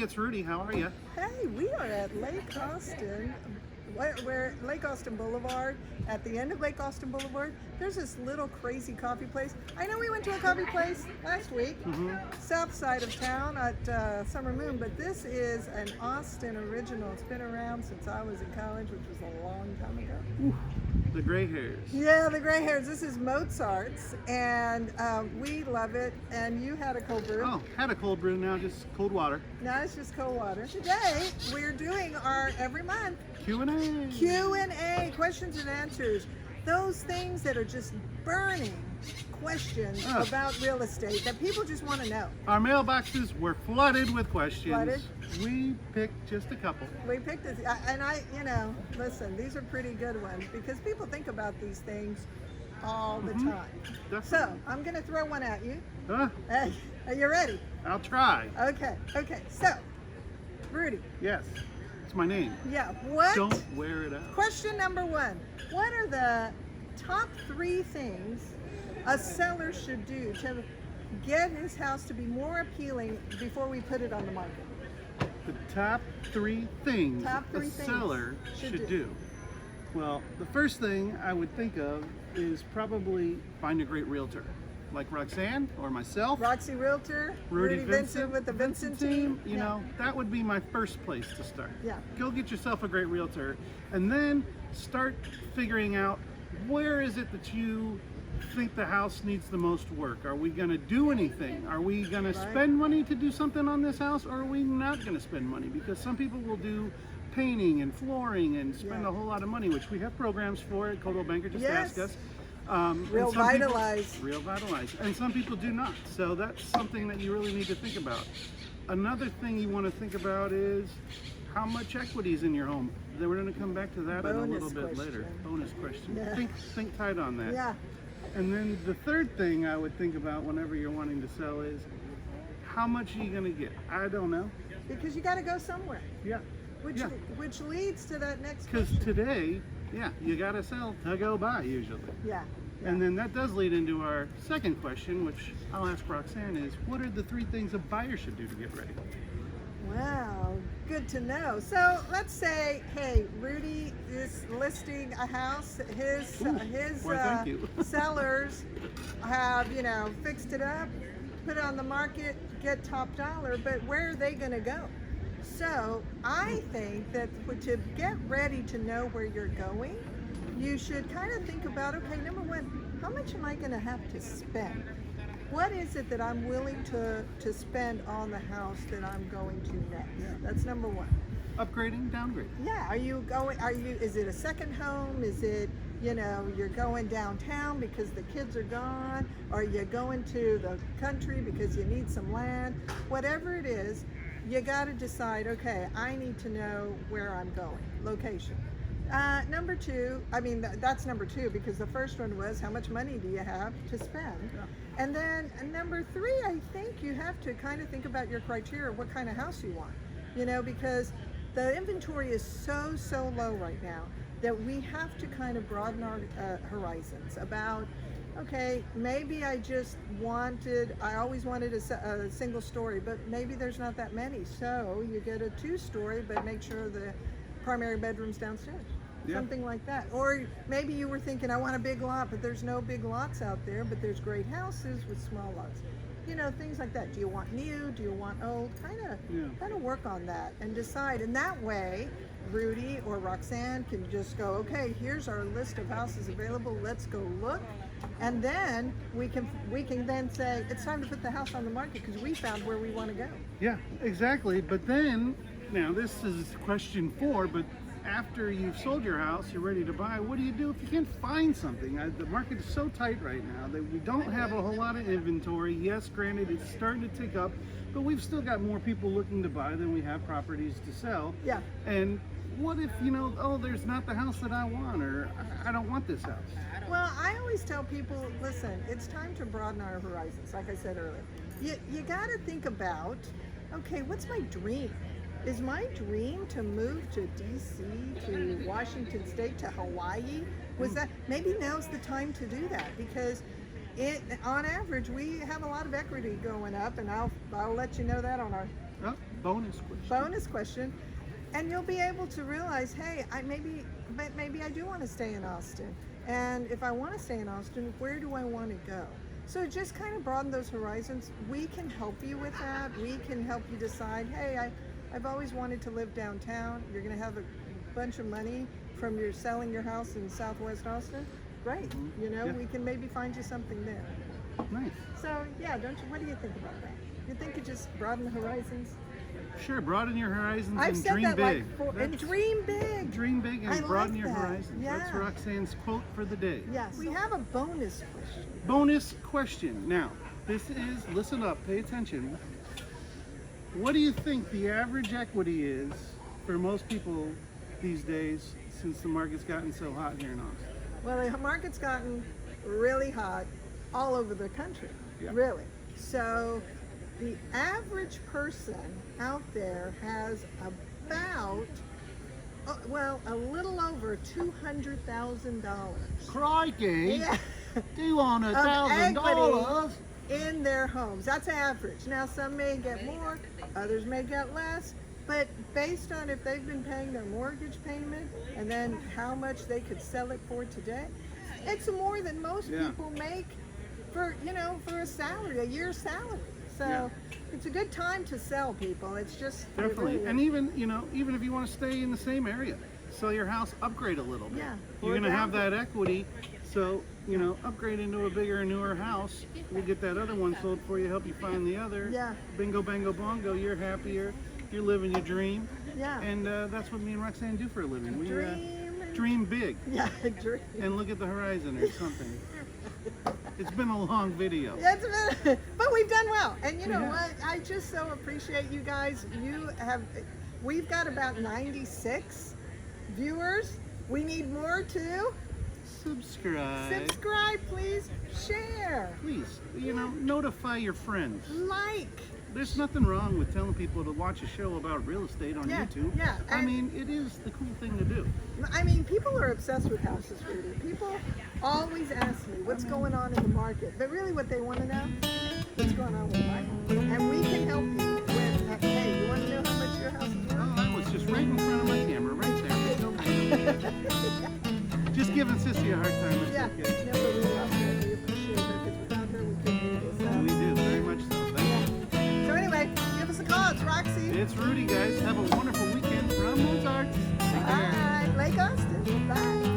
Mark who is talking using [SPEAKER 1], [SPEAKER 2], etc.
[SPEAKER 1] it's Rudy. How are you?
[SPEAKER 2] Hey, we are at Lake Austin. We're at Lake Austin Boulevard. At the end of Lake Austin Boulevard, there's this little crazy coffee place. I know we went to a coffee place last week, south side of town at Summer Moon, but this is an Austin original. It's been around since I was in college, which was a long time ago.
[SPEAKER 1] Ooh, the gray hairs.
[SPEAKER 2] Yeah, the gray hairs. This is Mozarts, and we love it. And you had a cold brew.
[SPEAKER 1] Oh, had a cold brew, now just cold water.
[SPEAKER 2] Now it's just cold water. Today, we're doing our every month
[SPEAKER 1] Q&A.
[SPEAKER 2] Q&A, questions and answers. Those things that are just burning questions about real estate that people just want to know.
[SPEAKER 1] Our mailboxes were flooded with questions.
[SPEAKER 2] Flooded?
[SPEAKER 1] We picked just a couple.
[SPEAKER 2] We picked this, and listen, these are pretty good ones because people think about these things all the time.
[SPEAKER 1] Definitely.
[SPEAKER 2] So, I'm going to throw one at you.
[SPEAKER 1] Huh?
[SPEAKER 2] Are you ready?
[SPEAKER 1] I'll try.
[SPEAKER 2] Okay. So, Rudy.
[SPEAKER 1] Yes, it's my name.
[SPEAKER 2] Yeah, what?
[SPEAKER 1] Don't wear it out.
[SPEAKER 2] Question number one. What are the top 3 things a seller should do to get his house to be more appealing before we put it on the market?
[SPEAKER 1] The top 3 things
[SPEAKER 2] Top 3
[SPEAKER 1] a
[SPEAKER 2] things
[SPEAKER 1] seller should do. Well, the first thing I would think of is probably find a great realtor, like Roxanne or myself.
[SPEAKER 2] Roxy Realtor,
[SPEAKER 1] Rudy
[SPEAKER 2] Vincent with the Vincent team.
[SPEAKER 1] You know, that would be my first place to start.
[SPEAKER 2] Yeah.
[SPEAKER 1] Go get yourself a great realtor and then start figuring out where is it that you think the house needs the most work. Are we going to do anything? Are we going to spend money to do something on this house, or are we not going to spend money? Because some people will do painting and flooring and spend a whole lot of money, which we have programs for at Coldwell Banker. Just ask us.
[SPEAKER 2] Real Vitalize.
[SPEAKER 1] Real Vitalize. And some people do not. So that's something that you really need to think about. Another thing you want to think about is how much equity is in your home. Then we're going to come back to that in a little bit later. Bonus question.
[SPEAKER 2] Yeah.
[SPEAKER 1] Think tight on that.
[SPEAKER 2] Yeah.
[SPEAKER 1] And then the third thing I would think about whenever you're wanting to sell is how much are you going to get? I don't know.
[SPEAKER 2] Because you got to go somewhere.
[SPEAKER 1] Yeah.
[SPEAKER 2] Which leads to that next
[SPEAKER 1] Because
[SPEAKER 2] question.
[SPEAKER 1] today, you got to sell to go buy usually.
[SPEAKER 2] Yeah.
[SPEAKER 1] And then that does lead into our second question, which I'll ask Roxanne, is what are the 3 things a buyer should do to get ready?
[SPEAKER 2] Wow, good to know. So let's say, hey, Rudy is listing a house. His
[SPEAKER 1] thank you.
[SPEAKER 2] sellers have, fixed it up, put it on the market, get top dollar, but where are they going to go? So I think that to get ready to know where you're going, you should kind of think about, okay, number one, how much am I going to have to spend? What is it that I'm willing to spend on the house that I'm going to next? Yeah. That's number one.
[SPEAKER 1] Upgrading, downgrading.
[SPEAKER 2] Yeah, is it a second home? Is it, you're going downtown because the kids are gone? Are you going to the country because you need some land? Whatever it is, you got to decide, okay, I need to know where I'm going, location. Number 2, that's number 2 because the first one was how much money do you have to spend? Yeah. And then number 3, I think you have to kind of think about your criteria, what kind of house you want, because the inventory is so low right now that we have to kind of broaden our horizons about, okay, maybe I always wanted a single story, but maybe there's not that many. So you get a 2-story, but make sure the primary bedroom's downstairs. Yeah. Something like that. Or maybe you were thinking, I want a big lot, but there's no big lots out there, but there's great houses with small lots. Things like that. Do you want new? Do you want old? Kind of work on that and decide. And that way, Rudy or Roxanne can just go, okay, here's our list of houses available. Let's go look. And then we can then say, it's time to put the house on the market because we found where we want to go.
[SPEAKER 1] Yeah, exactly. But then, now this is question 4, but after you've sold your house, you're ready to buy, what do you do if you can't find something? The market is so tight right now that we don't have a whole lot of inventory. Yes, granted, it's starting to tick up, but we've still got more people looking to buy than we have properties to sell.
[SPEAKER 2] Yeah.
[SPEAKER 1] And what if, there's not the house that I want, or I don't want this house?
[SPEAKER 2] Well, I always tell people, listen, it's time to broaden our horizons, like I said earlier. You got to think about, okay, what's my dream? Is my dream to move to DC, to Washington State, to Hawaii? Maybe now's the time to do that because on average, we have a lot of equity going up, and I'll let you know that on our
[SPEAKER 1] bonus question.
[SPEAKER 2] Bonus question. And you'll be able to realize, hey, maybe I do want to stay in Austin. And if I want to stay in Austin, where do I want to go? So just kind of broaden those horizons. We can help you with that. We can help you decide, hey, I've always wanted to live downtown. You're going to have a bunch of money from your selling your house in Southwest Austin. Great.
[SPEAKER 1] Mm-hmm.
[SPEAKER 2] You know,
[SPEAKER 1] Yeah.
[SPEAKER 2] we can maybe find you something there.
[SPEAKER 1] Nice.
[SPEAKER 2] So yeah, what do you think about that? You think you just broaden the horizons?
[SPEAKER 1] Sure, broaden your horizons
[SPEAKER 2] I've
[SPEAKER 1] and
[SPEAKER 2] said
[SPEAKER 1] dream
[SPEAKER 2] that
[SPEAKER 1] big.
[SPEAKER 2] and dream big.
[SPEAKER 1] Dream big and
[SPEAKER 2] I
[SPEAKER 1] broaden
[SPEAKER 2] like
[SPEAKER 1] your
[SPEAKER 2] that.
[SPEAKER 1] horizons. That's
[SPEAKER 2] Yeah.
[SPEAKER 1] Roxanne's quote for the day.
[SPEAKER 2] Yes. We have a bonus question.
[SPEAKER 1] Bonus question. Now, this is, listen up, pay attention. What do you think the average equity is for most people these days since the market's gotten so hot here in Austin?
[SPEAKER 2] Well, the market's gotten really hot all over the country,
[SPEAKER 1] Yeah.
[SPEAKER 2] really. So the average person out there has about, a little over $200,000.
[SPEAKER 1] Crikey!
[SPEAKER 2] Yeah.
[SPEAKER 1] $200,000.
[SPEAKER 2] In their homes. That's average. Now some may get more, others may get less, but based on if they've been paying their mortgage payment and then how much they could sell it for today, it's more than most
[SPEAKER 1] Yeah.
[SPEAKER 2] people make for a salary, a year's salary. So
[SPEAKER 1] Yeah.
[SPEAKER 2] it's a good time to sell, people. It's just it
[SPEAKER 1] Definitely.
[SPEAKER 2] really
[SPEAKER 1] And
[SPEAKER 2] is.
[SPEAKER 1] even if you want to stay in the same area, sell your house, upgrade a little bit.
[SPEAKER 2] Yeah.
[SPEAKER 1] You're
[SPEAKER 2] Or
[SPEAKER 1] going to have
[SPEAKER 2] down-
[SPEAKER 1] that equity. So, upgrade into a bigger, newer house. We'll get that other one sold for you, help you find the other.
[SPEAKER 2] Yeah.
[SPEAKER 1] Bingo, bango, bongo. You're happier. You're living your dream.
[SPEAKER 2] Yeah.
[SPEAKER 1] And that's what me and Roxanne do for a living. We
[SPEAKER 2] Dream.
[SPEAKER 1] dream big
[SPEAKER 2] Yeah, dream.
[SPEAKER 1] and look at the horizon or something. It's been a long video.
[SPEAKER 2] But we've done well. And you know
[SPEAKER 1] Yeah.
[SPEAKER 2] what? I just so appreciate you guys. We've got about 96 viewers. We need more too.
[SPEAKER 1] Subscribe.
[SPEAKER 2] Subscribe, please. Share.
[SPEAKER 1] Please, notify your friends.
[SPEAKER 2] Like.
[SPEAKER 1] There's nothing wrong with telling people to watch a show about real estate on
[SPEAKER 2] Yeah,
[SPEAKER 1] YouTube.
[SPEAKER 2] yeah,
[SPEAKER 1] I
[SPEAKER 2] and-
[SPEAKER 1] mean, it is the cool thing to do.
[SPEAKER 2] I mean, people are obsessed with houses, Rudy. People always ask me what's going on in the market. But really what they want to know, what's going on with my house. And we can help you with, hey, you want to know how much your house is worth?
[SPEAKER 1] Oh, I was just right in front of my camera, right there. Just giving Sissy a hard time. It's
[SPEAKER 2] Yeah,
[SPEAKER 1] okay.
[SPEAKER 2] no, but we love her. We appreciate her because without her we couldn't do this.
[SPEAKER 1] We do, very much so. Thank you.
[SPEAKER 2] So anyway, give us a call. It's Roxy.
[SPEAKER 1] It's Rudy, guys. Have a wonderful weekend from Mozarts. Take care.
[SPEAKER 2] Bye. Lake Austin. Bye.